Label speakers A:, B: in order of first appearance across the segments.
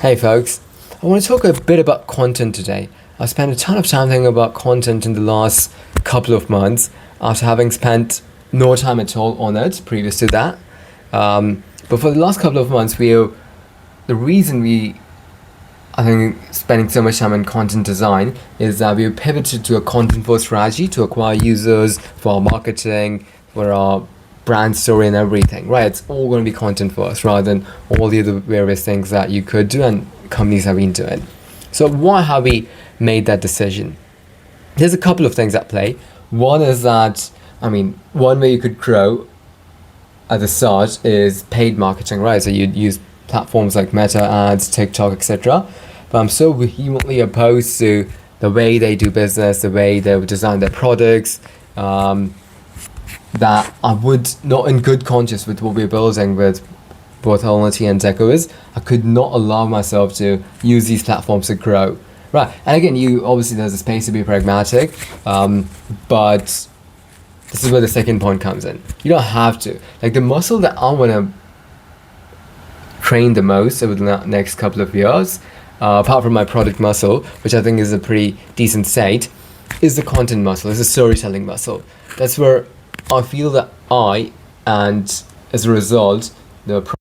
A: Hey folks, I want to talk a bit about content today. I spent a ton of time thinking about content in the last couple of months after having spent no time at all on it previous to that. But for the last couple of months, the reason I think, spending so much time in content design is that we pivoted to a content first strategy to acquire users for our marketing, for our brand story and everything, right? It's all going to be content first rather than all the other various things that you could do and companies have been doing. So, why have we made that decision? There's a couple of things at play. One is that, one way you could grow at the start is paid marketing, right? So you'd use platforms like Meta ads, TikTok, etc. But I'm so vehemently opposed to the way they do business, the way they would design their products, that I would not, in good conscience with what we're building with both Holnity and Deco, is I could not allow myself to use these platforms to grow. Right, and again, you obviously there's a space to be pragmatic, but this is where the second point comes in. You don't have to. Like the muscle that I want to train the most over the next couple of years, apart from my product muscle, which I think is a pretty decent state, is the content muscle, is the storytelling muscle. That's where I feel that and as a result, the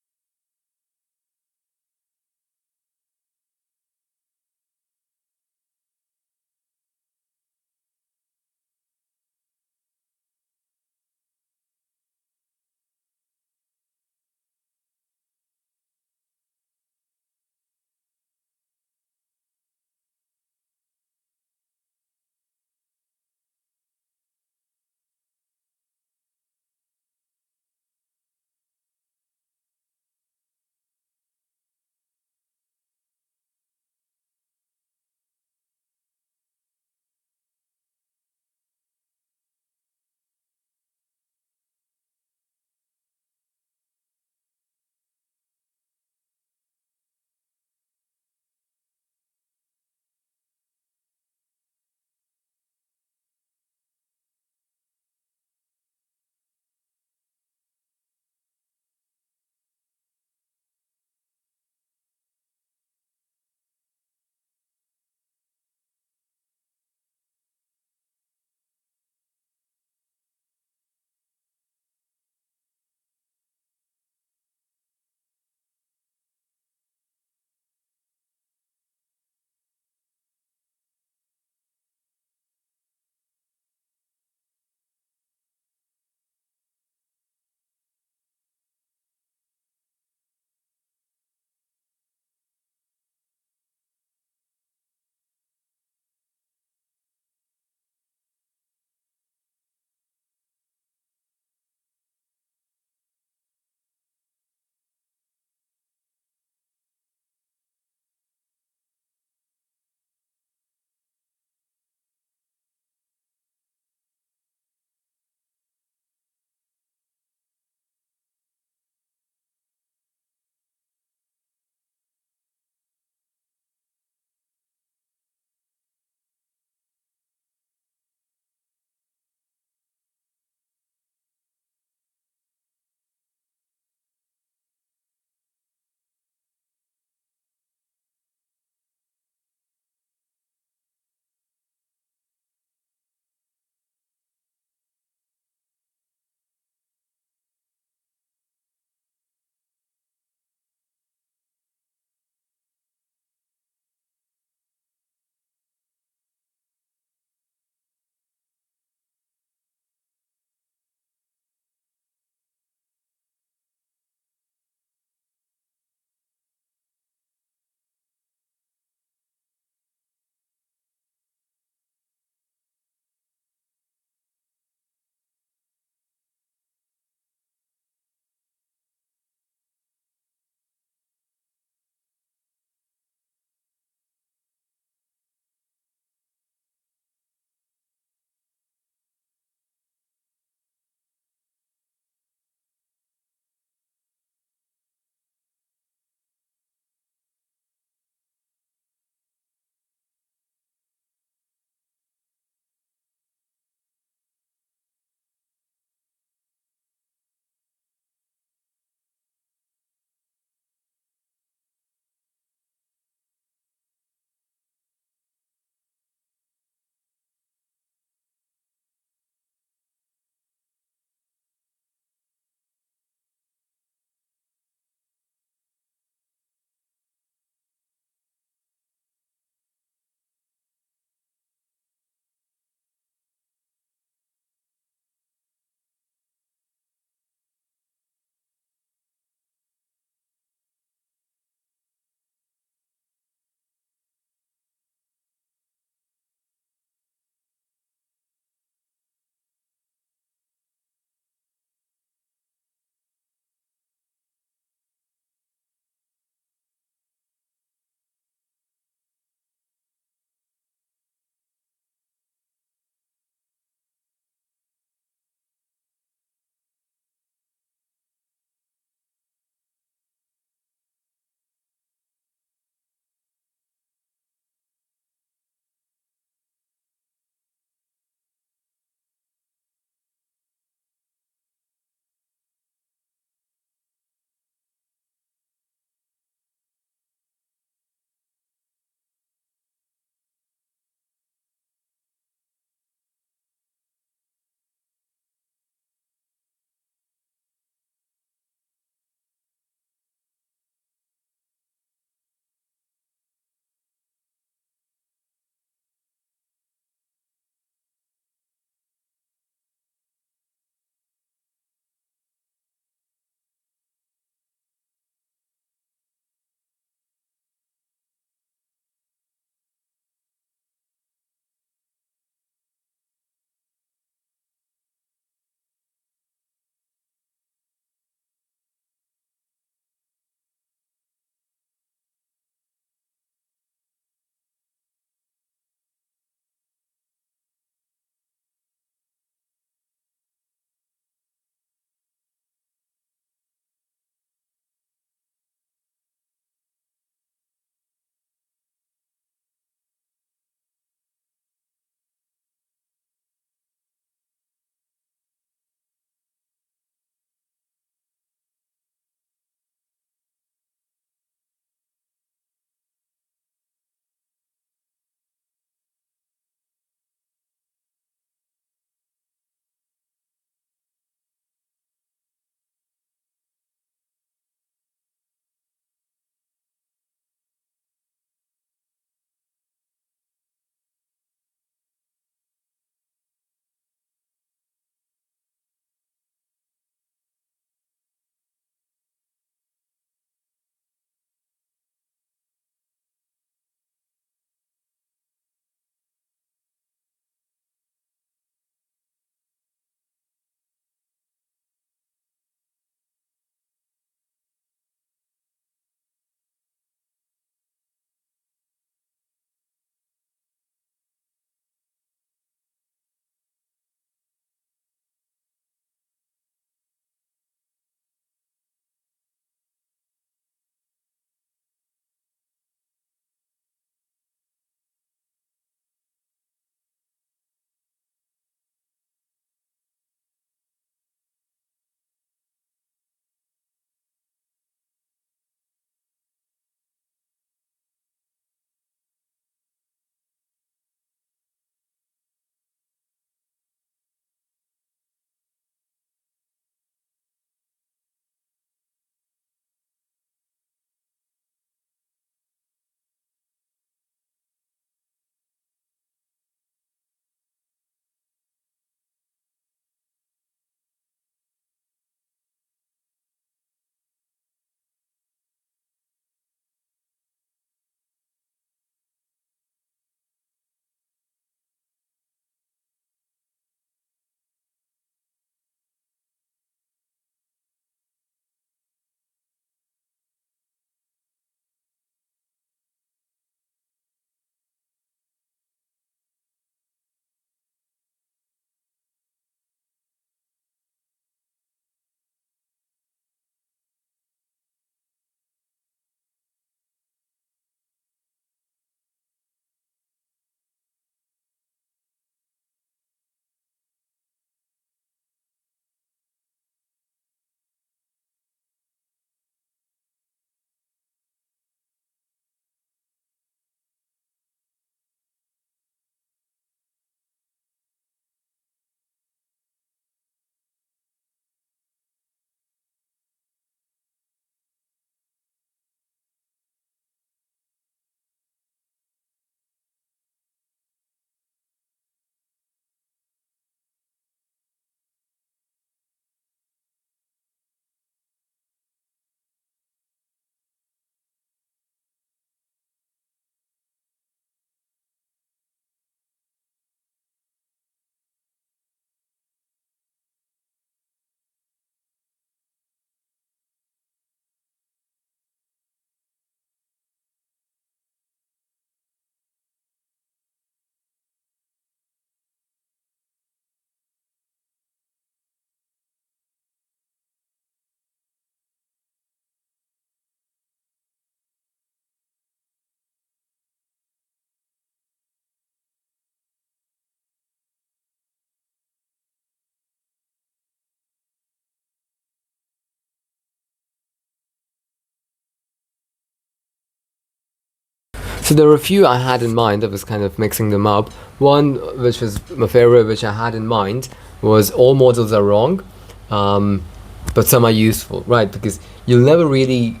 A: So there were a few I had in mind. I was kind of mixing them up. One, which was my favorite, which I had in mind, was all models are wrong, but some are useful, right? Because you'll never really,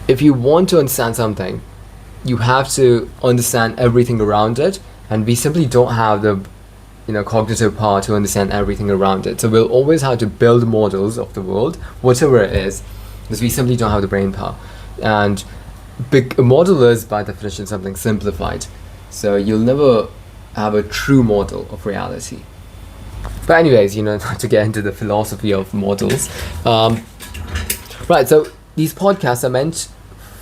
A: if you want to understand something, you have to understand everything around it, and we simply don't have the cognitive power to understand everything around it. So we'll always have to build models of the world, whatever it is, because we simply don't have the brain power. And a model is by definition something simplified, so you'll never have a true model of reality. But anyways, not to get into the philosophy of models, right, so these podcasts are meant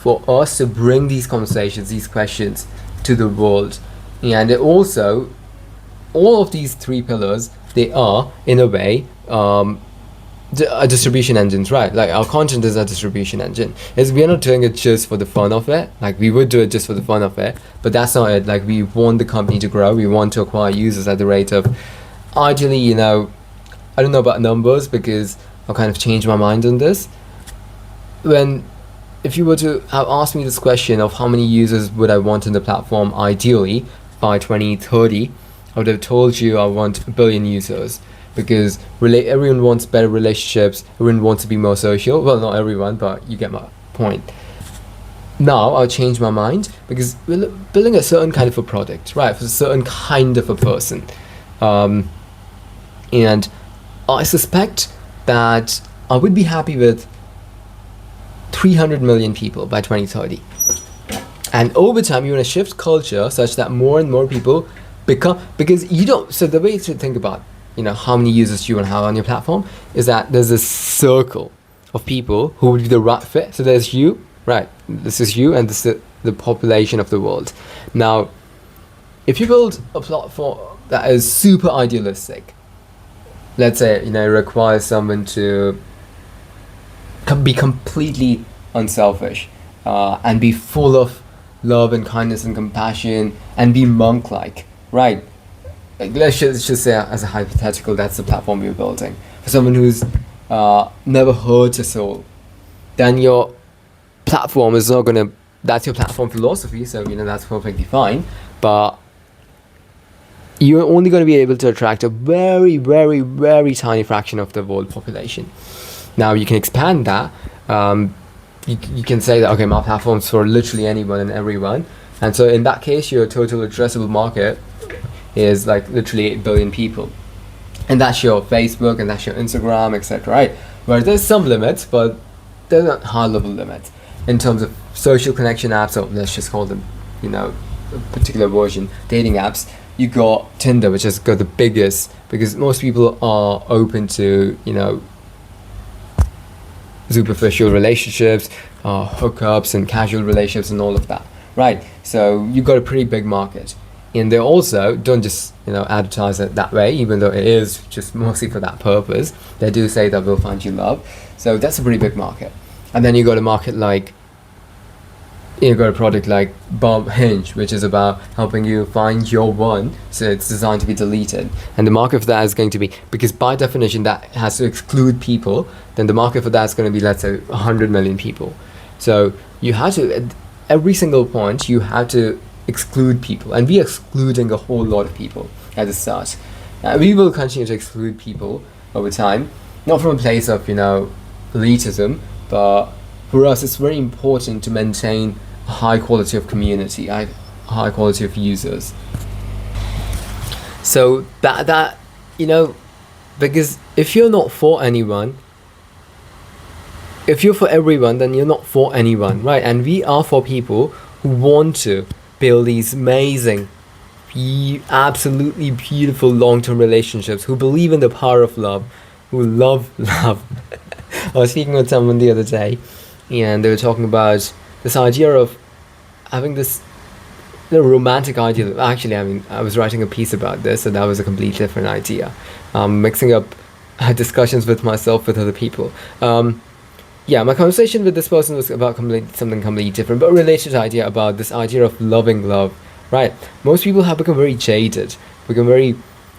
A: for us to bring these conversations, these questions to the world. And it also, all of these three pillars, they are in a way a distribution engines, right? Like our content is a distribution engine. We're not doing it just for the fun of it. Like we would do it just for the fun of it, but that's not it. Like we want the company to grow. We want to acquire users at the rate of, ideally, I don't know about numbers because I'll kind of change my mind on this. If you were to have asked me this question of how many users would I want in the platform ideally by 2030, I would have told you I want 1 billion users. Because everyone wants better relationships, everyone wants to be more social. Well, not everyone, but you get my point. Now I'll change my mind because we're building a certain kind of a product, right, for a certain kind of a person. And I suspect that I would be happy with 300 million people by 2030. And over time, you want to shift culture such that more and more people become, because you don't, so the way to think about how many users you want to have on your platform is that there's a circle of people who would be the right fit. So there's you, right? This is you, and this is the population of the world. Now, if you build a platform that is super idealistic, let's say, it requires someone to be completely unselfish and be full of love and kindness and compassion and be monk-like, right? Like, let's just say, as a hypothetical, that's the platform you're building. For someone who's never hurt a soul, then your platform is not gonna, that's your platform philosophy, so that's perfectly fine, but you're only going to be able to attract a very, very, very tiny fraction of the world population. Now you can expand that. You can say that, okay, my platform's for literally anyone and everyone, and so in that case your total addressable market is like literally 8 billion people, and that's your Facebook and that's your Instagram, etc., right? Where there's some limits, but they're not high level limits in terms of social connection apps, or let's just call them a particular version, dating apps. You got Tinder, which has got the biggest, because most people are open to superficial relationships, hookups and casual relationships and all of that, right? So you got a pretty big market. And they also don't just advertise it that way, even though it is just mostly for that purpose. They do say that we'll find you love. So that's a pretty big market. And then you got a market like, you've got a product like Hinge, which is about helping you find your one. So it's designed to be deleted. And the market for that is going to be, because by definition that has to exclude people, then the market for that is going to be, let's say, 100 million people. So you have to, at every single point, you have to exclude people, and we're excluding a whole lot of people at the start. We will continue to exclude people over time, not from a place of elitism, but for us it's very important to maintain a high quality of community, a high quality of users. So that because if you're not for anyone, if you're for everyone, then you're not for anyone, right? And we are for people who want to build these amazing, absolutely beautiful long-term relationships, who believe in the power of love, who love love. I was speaking with someone the other day, and they were talking about this idea of having this romantic idea. Actually, I was writing a piece about this, and that was a completely different idea. Mixing up discussions with myself with other people. My conversation with this person was about something completely different, but related idea about this idea of loving love, right? Most people have become very jaded, become very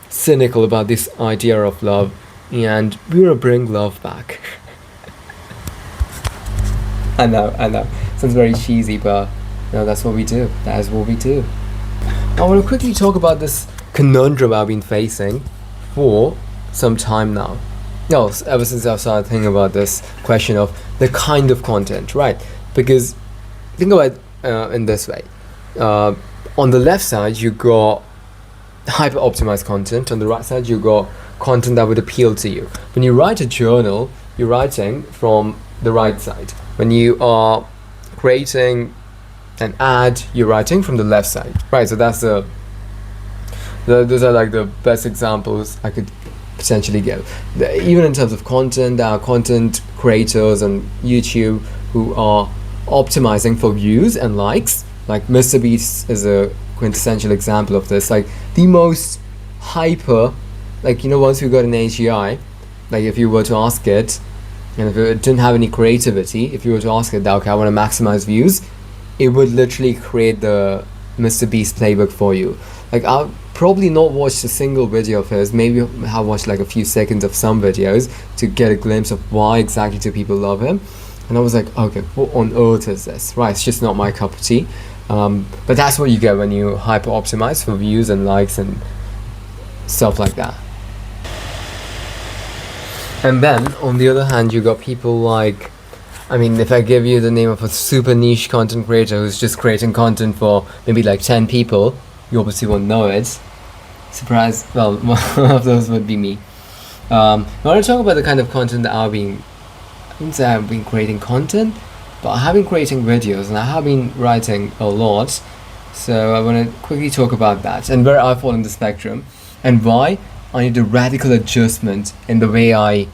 A: cynical about this idea of love, and we want to bring love back. I know, sounds very cheesy, but That's what we do. That is what we do. I want to quickly talk about this conundrum I've been facing for some time now. No, ever since I started thinking about this question of the kind of content, right? Because think about it in this way. On the left side, you got hyper optimized content. On the right side, you got content that would appeal to you. When you write a journal, you're writing from the right side. When you are creating an ad, you're writing from the left side, right? So that's those are like the best examples I could potentially give. Even in terms of content, there are content creators on YouTube who are optimizing for views and likes. Like Mr. Beast is a quintessential example of this. Like the most hyper, like once we got an AGI, like if you were to ask it, and if it didn't have any creativity, if you were to ask it that, okay, I want to maximize views, it would literally create the Mr. Beast playbook for you. Like I've probably not watched a single video of his, maybe have watched like a few seconds of some videos to get a glimpse of why exactly do people love him. And I was like, okay, what on earth is this? Right, it's just not my cup of tea. But that's what you get when you hyper optimize for views and likes and stuff like that. And then on the other hand, you got people like, if I give you the name of a super niche content creator who's just creating content for maybe like 10 people, you obviously won't know it. Surprise, well, one of those would be me. I want to talk about the kind of content that I wouldn't say I've been creating content, but I have been creating videos and I have been writing a lot. So I want to quickly talk about that and where I fall in the spectrum and why I need a radical adjustment in the way I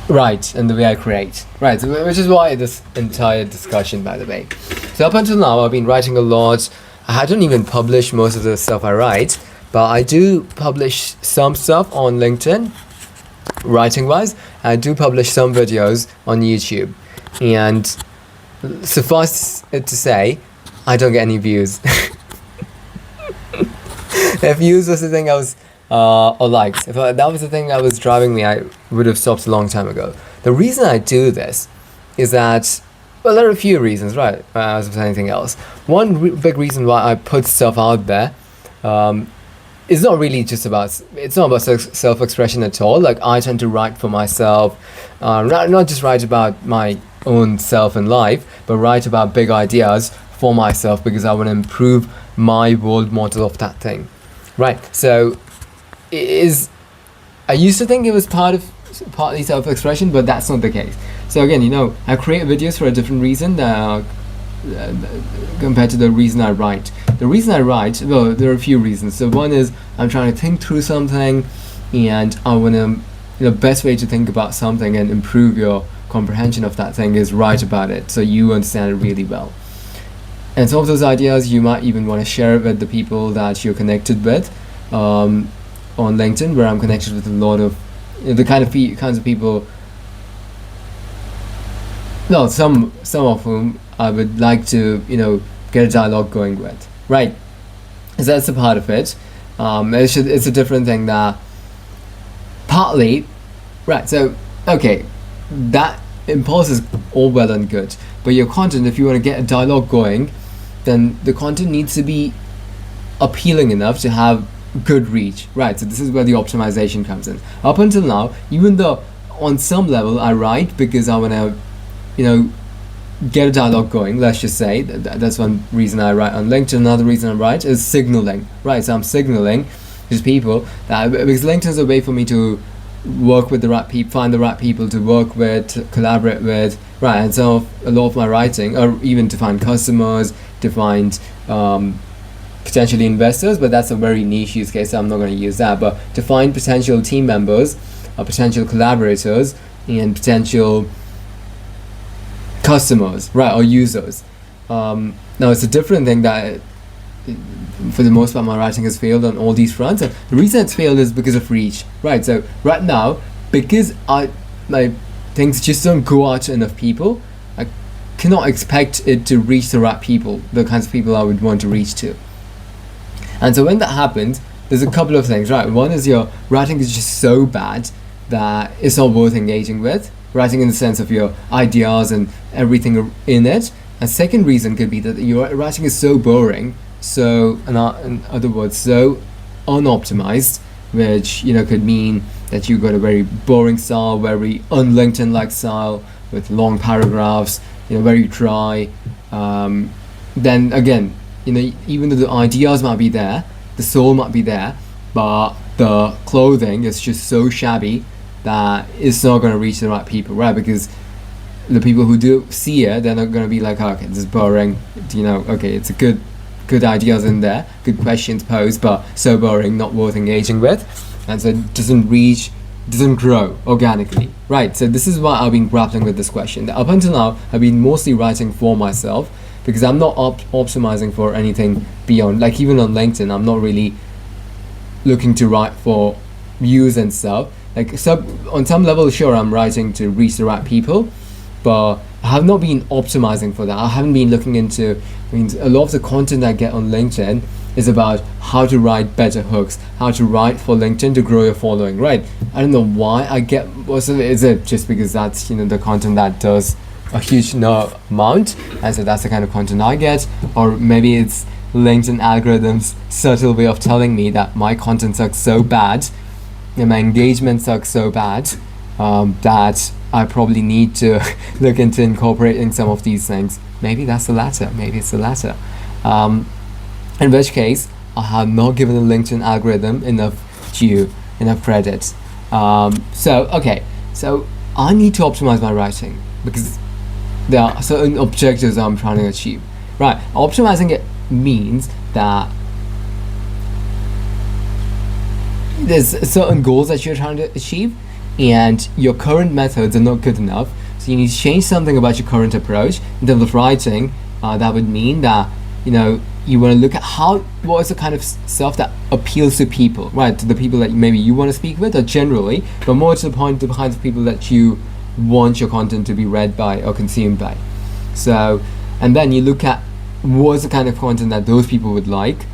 A: write and the way I create. Right, so which is why this entire discussion, by the way. So up until now, I've been writing a lot. I don't even publish most of the stuff I write, but I do publish some stuff on LinkedIn, writing-wise. I do publish some videos on YouTube. And suffice it to say, I don't get any views. If views was the thing I was, or likes, if that was the thing that was driving me, I would have stopped a long time ago. The reason I do this is that, well, there are a few reasons, right, as with anything else. One big reason why I put stuff out there is not really just about, it's not about self-expression at all. Like, I tend to write for myself, not just write about my own self and life, but write about big ideas for myself because I want to improve my world model of that thing. Right, so I used to think it was partly self-expression, but that's not the case. So again, I create videos for a different reason compared to the reason I write. The reason I write, well, there are a few reasons. So one is I'm trying to think through something, and I want to, the best way to think about something and improve your comprehension of that thing is write about it, so you understand it really well. And some of those ideas you might even want to share with the people that you're connected with on LinkedIn, where I'm connected with a lot of the kinds of people. No, some of whom I would like to get a dialogue going with. Right, so that's a part of it. It's a different thing that partly, right. So okay, that impulse is all well and good, but your content, if you want to get a dialogue going, then the content needs to be appealing enough to have good reach, right? So this is where the optimization comes in. Up until now, even though on some level I write because I want to, get a dialogue going, let's just say, that's one reason I write on LinkedIn. Another reason I write is signaling, right? So I'm signaling to people that, because LinkedIn is a way for me to work with the right people, find the right people to work with, to collaborate with, right? And so a lot of my writing, or even to find customers, to find potentially investors, but that's a very niche use case, so I'm not going to use that. But to find potential team members, or potential collaborators, and potential customers, right, or users. Now it's a different thing that, for the most part, my writing has failed on all these fronts. And the reason it's failed is because of reach, right? So right now, because my things just don't go out to enough people, I cannot expect it to reach the right people, the kinds of people I would want to reach to. And so when that happens, there's a couple of things, right? One is your writing is just so bad that it's not worth engaging with. Writing in the sense of your ideas and everything in it. A second reason could be that your writing is so boring, so in other words, so unoptimized, which could mean that you got a very boring style, very un-LinkedIn-like style with long paragraphs, very dry. Then again, even though the ideas might be there, the soul might be there, but the clothing is just so shabby that it's not going to reach the right people, right? Because the people who do see it, they're not going to be like, oh, okay, this is boring. Okay, it's a good ideas in there, good questions posed, but so boring, not worth engaging with, and so it doesn't grow organically, right? So this is why I've been grappling with this question. Up until now, I've been mostly writing for myself because I'm not optimizing for anything beyond. Like even on LinkedIn, I'm not really looking to write for views and stuff. Like on some level, sure, I'm writing to reach the right people, but I have not been optimizing for that. I haven't been looking into. A lot of the content I get on LinkedIn is about how to write better hooks, how to write for LinkedIn to grow your following, right? I don't know why I get. Is it just because that's the content that does a huge amount, and so that's the kind of content I get, or maybe it's LinkedIn algorithms' subtle way of telling me that my content sucks so bad, and my engagement sucks so bad, that I probably need to look into incorporating some of these things. Maybe that's the latter. Maybe it's the latter. In which case, I have not given the LinkedIn algorithm enough credit. So I need to optimize my writing because there are certain objectives I'm trying to achieve. Right, optimizing it means that there's certain goals that you're trying to achieve, and your current methods are not good enough. So you need to change something about your current approach in terms of writing. That would mean that you want to look at what is the kind of stuff that appeals to people, right? To the people that maybe you want to speak with, or generally, but more to the point, to the kinds of people that you want your content to be read by or consumed by. So, and then you look at what's the kind of content that those people would like,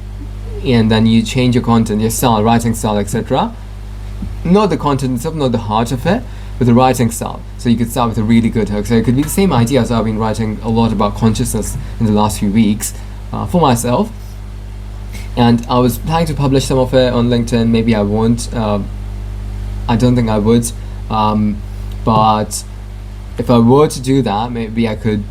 A: and then you change your content, your style, writing style, etc. Not the content itself, not the heart of it, but the writing style. So you could start with a really good hook. So it could be the same idea. So I've been writing a lot about consciousness in the last few weeks for myself, and I was planning to publish some of it on LinkedIn. Maybe I won't. I don't think I would. But if I were to do that, maybe I could,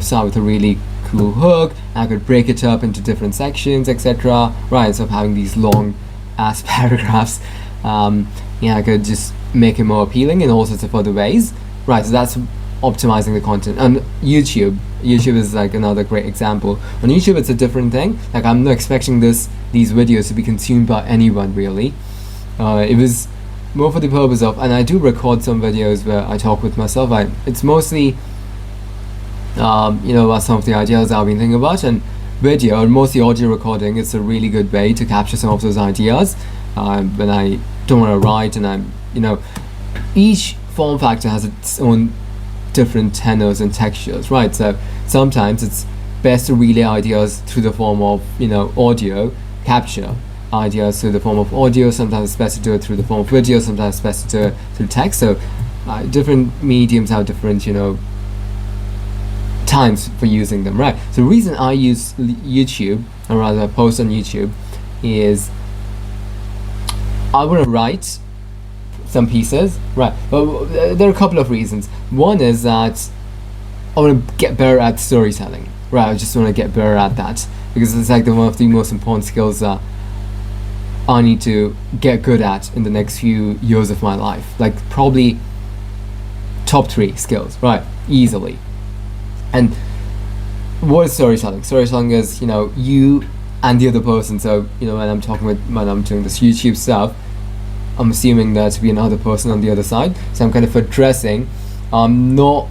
A: start with a really cool hook. I could break it up into different sections, etc. Right, instead of having these long ass paragraphs. I could just make it more appealing in all sorts of other ways. Right, so that's optimizing the content. And YouTube is like another great example. On YouTube, it's a different thing. Like I'm not expecting these videos to be consumed by anyone really. It was more for the purpose of, and I do record some videos where I talk with myself. It's mostly, about some of the ideas I've been thinking about, and video, or mostly audio recording, is a really good way to capture some of those ideas when I don't want to write, and each form factor has its own different tenors and textures, right? So sometimes it's best to relay ideas through the form of audio, capture ideas through the form of audio. Sometimes it's best to do it through the form of video, sometimes it's best to do it through text. So different mediums have different times for using them, right? So the reason I use YouTube, or rather I post on YouTube, is I want to write some pieces, right? But there are a couple of reasons. One is that I want to get better at storytelling, right? I just want to get better at that because it's like one of the most important skills that I need to get good at in the next few years of my life. Like probably top 3 skills, right? Easily. And what is storytelling? Storytelling is you and the other person. So when I'm doing this YouTube stuff, I'm assuming there to be another person on the other side. So I'm kind of addressing, not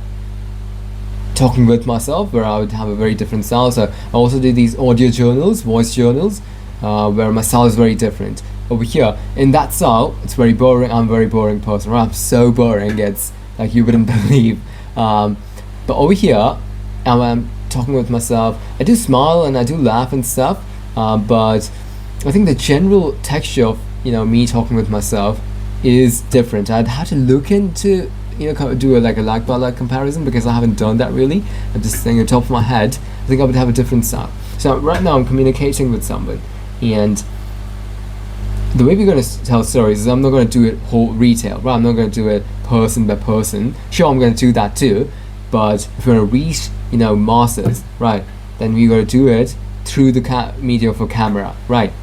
A: talking with myself, where I would have a very different style. So I also do these audio journals, voice journals, where my style is very different. Over here, in that style, it's very boring. I'm a very boring person. Right? I'm so boring, it's like you wouldn't believe. But over here, and when I'm talking with myself, I do smile and I do laugh and stuff. But I think the general texture of me talking with myself is different. I'd have to look into do like a like by like comparison, because I haven't done that really. I'm just saying on top of my head, I think I would have a different style. So right now I'm communicating with someone, and the way we're going to tell stories is I'm not going to do it whole retail, right? I'm not going to do it person by person. Sure, I'm going to do that too, but if we're going to reach, masses, right, then we're going to do it through the media of a camera, right?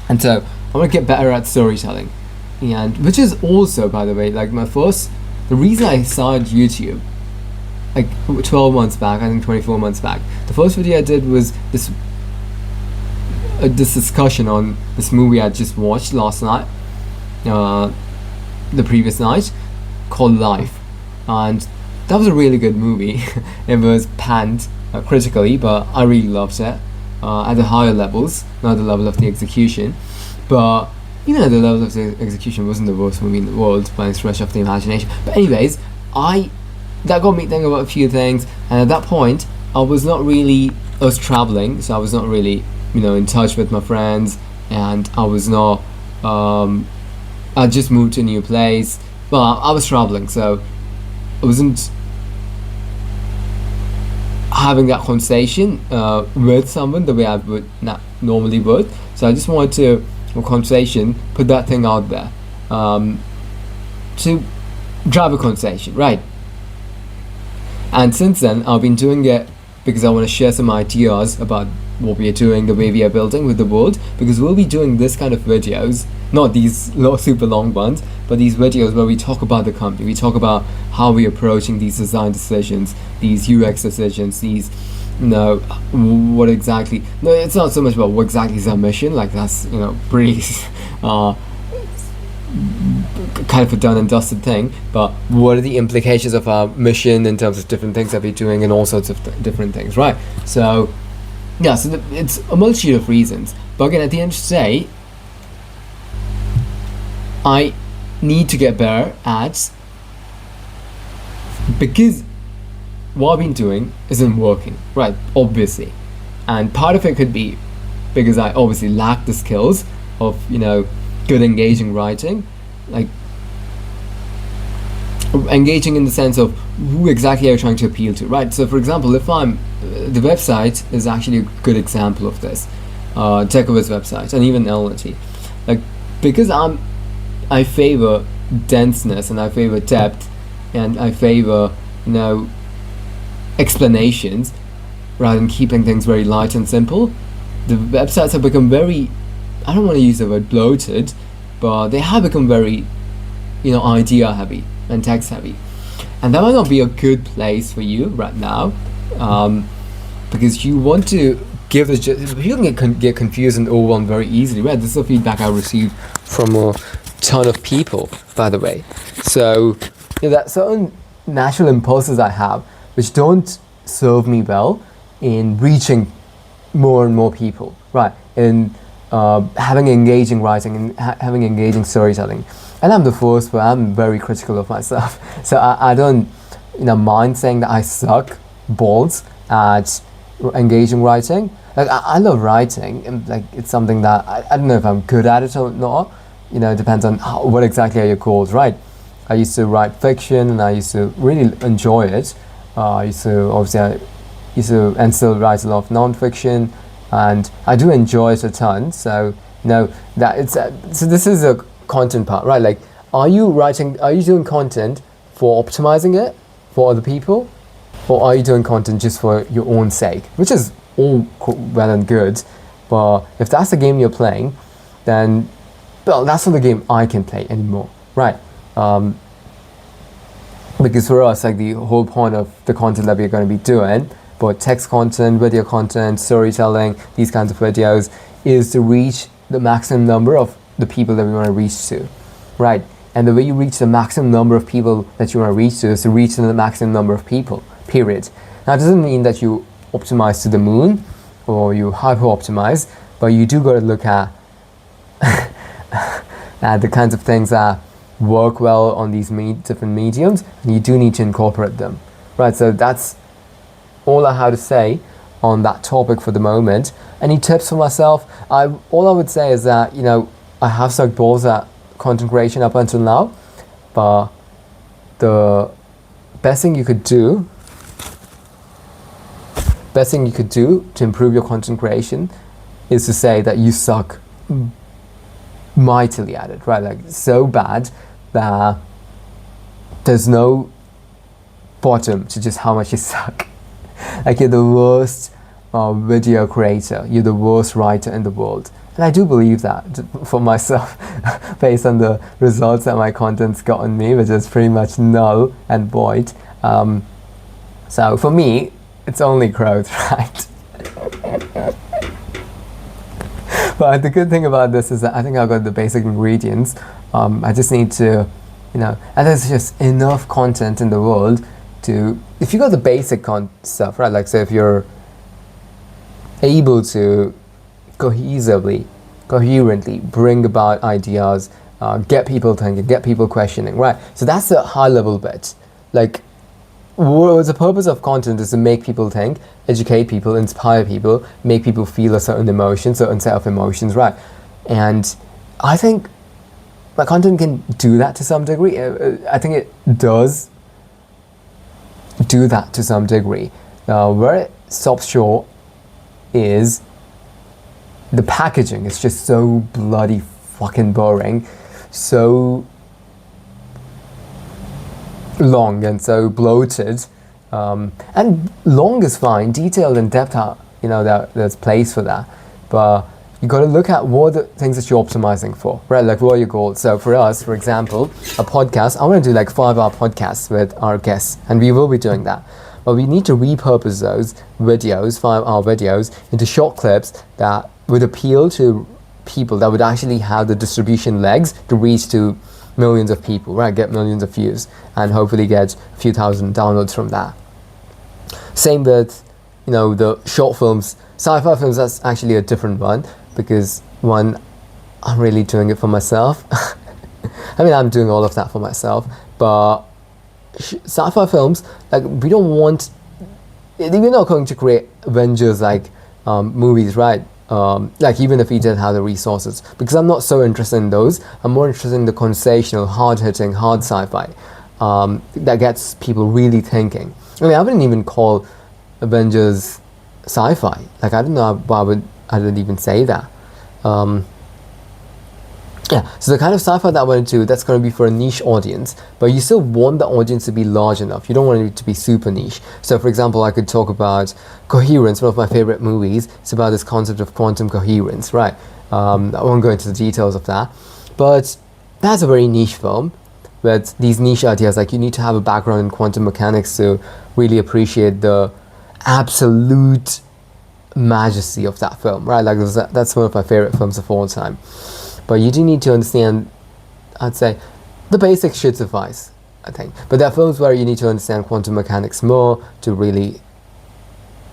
A: And so I want to get better at storytelling, and which is also, by the way, like the reason I started YouTube, like 12 months back, I think 24 months back, the first video I did was this discussion on this movie I just watched last night, the previous night, called Life, and that was a really good movie. It was panned critically, but I really loved it at the higher levels, not the level of the execution, but even at the level of the execution, wasn't the worst movie in the world by any stretch of the imagination. But anyways, that got me thinking about a few things, and at that point I was traveling, so I was not really in touch with my friends, and I was not I just moved to a new place. Well, I was traveling, so I wasn't having that conversation with someone the way I would not normally would. So I just wanted to a conversation, put that thing out there, to drive a conversation, right? And since then I've been doing it because I want to share some ideas about what we are doing, the way we are building with the world, because we'll be doing this kind of videos, not these super long ones, but these videos where we talk about the company, we talk about how we're approaching these design decisions, these UX decisions, these what exactly, no, it's not so much about what exactly is our mission, like that's pretty kind of a done and dusted thing, but what are the implications of our mission in terms of different things that we're doing and all sorts of different things, right? So yeah, so it's a multitude of reasons, but again, at the end of the day, I need to get better at, because what I've been doing isn't working, right? Obviously, and part of it could be because I obviously lack the skills of good engaging writing, like engaging in the sense of who exactly are you trying to appeal to, right? So for example, if the website is actually a good example of this, Decovit's website, and even LNT, like, because I favor denseness, and I favor depth, and I favor explanations rather than keeping things very light and simple. The websites have become very, I don't want to use the word bloated, but they have become very idea heavy and text heavy, and that might not be a good place for you right now, because you want to give this, you can get confused and overwhelmed very easily, right? This is the feedback I received from a ton of people, by the way. So that certain natural impulses I have which don't serve me well in reaching more and more people, right? In having engaging writing and having engaging storytelling. And I'm the first, but I'm very critical of myself. So I don't mind saying that I suck balls at engaging writing. Like I love writing, and like it's something that I don't know if I'm good at it or not. It depends on what exactly are your goals, right? I used to write fiction, and I used to really enjoy it. I used to and still write a lot of non-fiction, and I do enjoy it a ton. So that it's so this is a content part, right? Like, are you doing content for optimizing it for other people, or are you doing content just for your own sake, which is all well and good, but if that's the game you're playing, then that's not the game I can play anymore, right? Because for us, like, the whole point of the content that we're going to be doing, both text content, video content, storytelling, these kinds of videos, is to reach the maximum number of the people that we want to reach to, right? And the way you reach the maximum number of people that you want to reach to is to reach the maximum number of people, period. Now, it doesn't mean that you optimize to the moon or you hyper-optimize, but you do got to look at the kinds of things that work well on these different mediums, and you do need to incorporate them, right? So that's all I have to say on that topic for the moment. Any tips for myself? All I would say is that I have sucked balls at content creation up until now, but the best thing you could do to improve your content creation is to say that you suck mightily at it, right? Like so bad that there's no bottom to just how much you suck. Like you're the worst video creator, you're the worst writer in the world. And I do believe that for myself based on the results that my content's gotten me, which is pretty much null and void. So for me, it's only growth, right? But the good thing about this is that I think I've got the basic ingredients. I just need to, and there's just enough content in the world to, if you got the basic stuff, right? Like, so if you're able to coherently bring about ideas, get people thinking, get people questioning, right? So that's the high level bit. Like, what's the purpose of content is to make people think, educate people, inspire people, make people feel a certain emotion, certain set of emotions, right? And I think my content can do that to some degree. I think it does do that to some degree. Where it stops short is the packaging. It's just so bloody fucking boring, so long and so bloated. And long is fine, detailed and depth are, there's place for that, but you got to look at what are the things that you're optimizing for, right? Like, what are your goals? So for us, for example, a podcast, I want to do like 5-hour podcasts with our guests, and we will be doing that. But we need to repurpose those videos, 5-hour videos, into short clips that would appeal to people, that would actually have the distribution legs to reach to millions of people, right? Get millions of views and hopefully get a few thousand downloads from that. Same with, the short films, sci-fi films. That's actually a different one, because one, I'm really doing it for myself. I mean, I'm doing all of that for myself, but sci-fi films, like, we're not going to create Avengers like movies, right? Like, even if we did have the resources, because I'm not so interested in those. I'm more interested in the conversational, hard-hitting, hard sci-fi that gets people really thinking. I mean, I wouldn't even call Avengers sci-fi. Like, I don't know why I didn't even say that. So the kind of sci-fi that I want to do, that's going to be for a niche audience, but you still want the audience to be large enough. You don't want it to be super niche. So for example, I could talk about Coherence, one of my favorite movies. It's about this concept of quantum coherence, right? I won't go into the details of that, but that's a very niche film with these niche ideas. Like, you need to have a background in quantum mechanics to really appreciate the absolute majesty of that film, right? Like, that's one of my favorite films of all time. But you do need to understand, I'd say, the basics should suffice, I think. But there are films where you need to understand quantum mechanics more to really,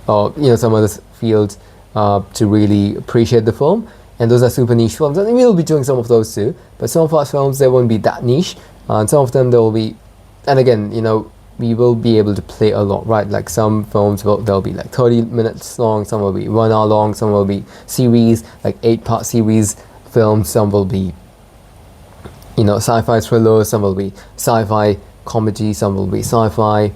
A: some other fields to really appreciate the film. And those are super niche films. I think we'll be doing some of those too. But some of our films, they won't be that niche. And some of them, they will be, and again, we will be able to play a lot, right? Like, some films, they'll be like 30 minutes long, some will be 1 hour long, some will be series, like 8-part series films, some will be, sci-fi thrillers, some will be sci-fi comedy, some will be sci-fi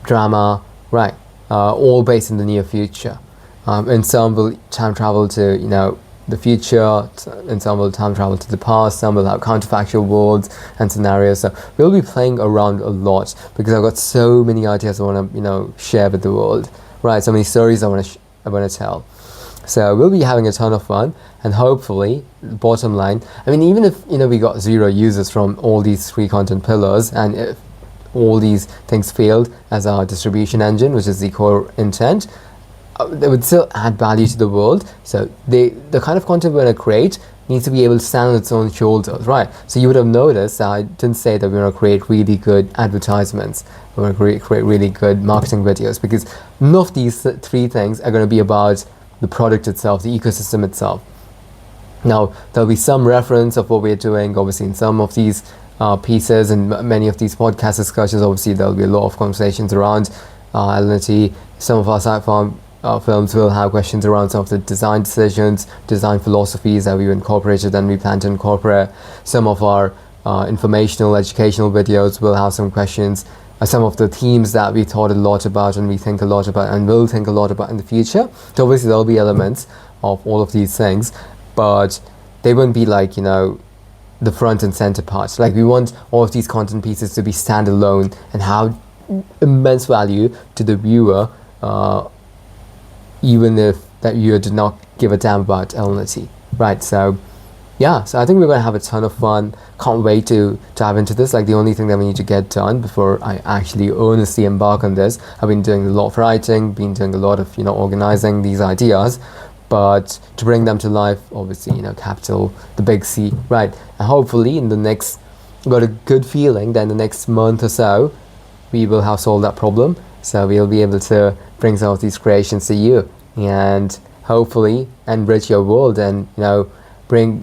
A: drama, right? All based in the near future. And some will time travel to, the future, and some will time travel to the past, some will have counterfactual worlds and scenarios. So we'll be playing around a lot, because I've got so many ideas I want to, share with the world, right? So many stories I want to tell. So we'll be having a ton of fun, and hopefully, bottom line, I mean, even if, we got 0 users from all these 3 content pillars, and if all these things failed as our distribution engine, which is the core intent, they would still add value to the world. So the kind of content we're going to create needs to be able to stand on its own shoulders, right? So you would have noticed that I didn't say that we're going to create really good advertisements, we're going to create really good marketing videos, because none of these 3 things are going to be about the product itself, the ecosystem itself. Now, there'll be some reference of what we're doing, obviously, in some of these pieces and many of these podcast discussions. Obviously, there'll be a lot of conversations around L&T. Some of our sci-fi films will have questions around some of the design decisions, design philosophies that we've incorporated and we plan to incorporate. Some of our informational, educational videos. We'll have some questions, some of the themes that we thought a lot about and we think a lot about and will think a lot about in the future. So obviously there'll be elements of all of these things, but they won't be like, the front and center parts. Like, we want all of these content pieces to be standalone and have immense value to the viewer, even if that viewer did not give a damn about LNT, right? So yeah, so I think we're going to have a ton of fun. Can't wait to dive into this. Like, the only thing that we need to get done before I actually earnestly embark on this, I've been doing a lot of writing, been doing a lot of, organizing these ideas, but to bring them to life, obviously, capital, the big C, right? And hopefully in the next, I've got a good feeling that in the next month or so, we will have solved that problem. So we'll be able to bring some of these creations to you and hopefully enrich your world and,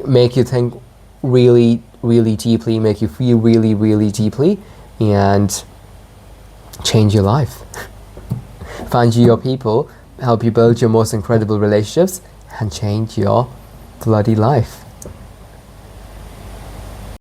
A: make you think really, really deeply, make you feel really, really deeply, and change your life. Find you your people, help you build your most incredible relationships, and change your bloody life.